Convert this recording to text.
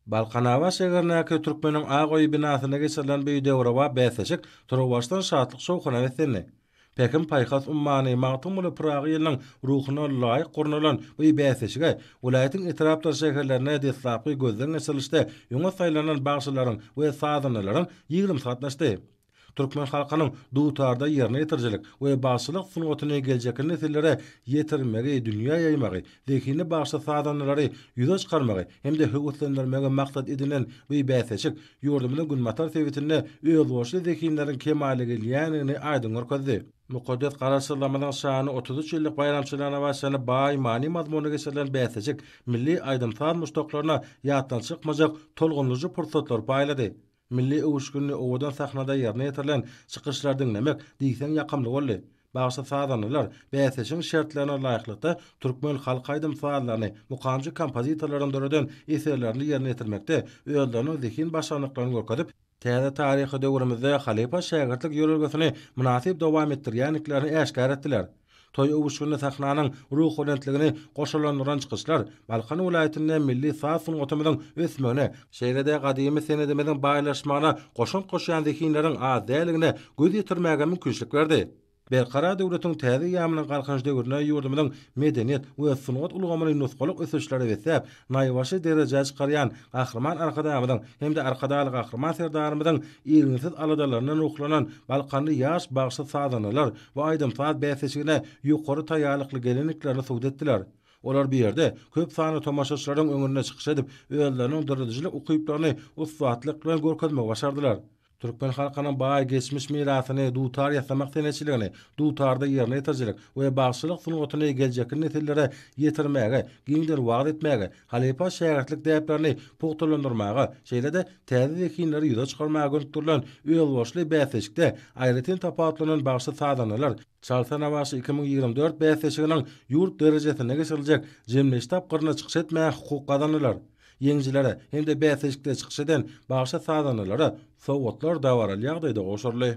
Balkanava şegernäki Türkmeniň Agoý binasyna geçirilen bir döwrawa bäseşik Turawaşdan şatlyk şowkuna wetdi. Pekin paýhas ummany magtymly Pragy ýylyň ruhyna laýyk gurnulan bu bäseşige welaýatyň etrapdary şäherlerine deslapy gözden geçirilişde ýöne saýlanan bagşylaryň we sadanylaryň 20 satnaşdy. Türkmen halkynyň dutarda ýerine ýetirjilik we başlyk sunuwatyny geljek nesillere ýetirmegi, dünýä ýaýmagy, zehini başly sadanlary ýüze çykarmagy hemde höwetlendirmegi maksat edilen bu bäseşik ýurdumyň günmatar sebitinde öz boşly zehinleriň kemalige ýanyny aýdyn görkezdi. Mukaddes garaşdyrlamanyň şany 33 ýyllyk bayramçylygyna başlany baý many mazmuny geçirilen bäseşik milli aýdymsal muştoklaryna ýatdan çykmajak tolgunlyjy pursatlar paýlady. Milli owuşgyny owadan sahnada ýerine ýetirilen çykyşlardyň nämek diýsen ýakamly boldy. Başy sadanlylar bäseşiň şertlerine laýyklykda türkmen halk aýdymsallaryny mukamjy kompozitorlaryň döredän eserlerini ýerine ýetirmekde özleriniň zehin başlanıklaryny görkezip täze taryhy döwrümizde halipa şägertlik ýörelgesini münasip dowam etdirýänliklerini äşkar etdiler. Toy owuşgyny sahnanyň ruh holentligini goşulandyran çykyşlar Balkan welaýatynyň milli saz sungatymynyň ösmegine, şeýlede gadymy senedimiziň baýlaşmagyna goşun goşýan zehinleriň az däligine göz ýetirmäge mümkinçilik berdi. Berkara döwletiň täze ýamynyň galkynç döwrüne ýurdumynyň medeniýet we sungat ulgamany nusgalyk ösüşleri wesep, naýwaşy derejä çykarýan gahrman arkadamyň hemde arkadaly gahrman serdarymyň ýersiz aladalaryna ruhlanan Balkanly ýaş bagşy sadanylar we aýdymsal bäseşigine ýokary taýýalykly geleneklerini suwd etdiler. Olar bir ýerde köp sany tomaşaçylaryň öňüne çykyş edip, özleriniň dyrdyjylyk ukyplaryny usbatlyk bilen görkezmek başardylar. Türkmen halkynyň baý geçmiş mirasyny dutar ýasamak seneçiligini dutarda ýerine ýetirjilik we bagşylyk sunuwatyny geljek nesillere ýetirmäge, giňdir wagt etmäge, halipa şähertlik däplerini pugtalandyrmaga, şeýlede täze zehinleri ýüze çykarmaga gönderilen öýel boşly bäseşikde aýratyn tapatlanan bagşy sadanylar Çalsana başı 2024 bäseşiginiň ýurt derejesine geçiriljek jemleş tapgyryna çykyş etmäge hukuk kazandylar. Ýeňjilere hem de bäseşikde çykyş eden bagşy sadanylara sowgatlar dawaral ýagdaýda goşurly.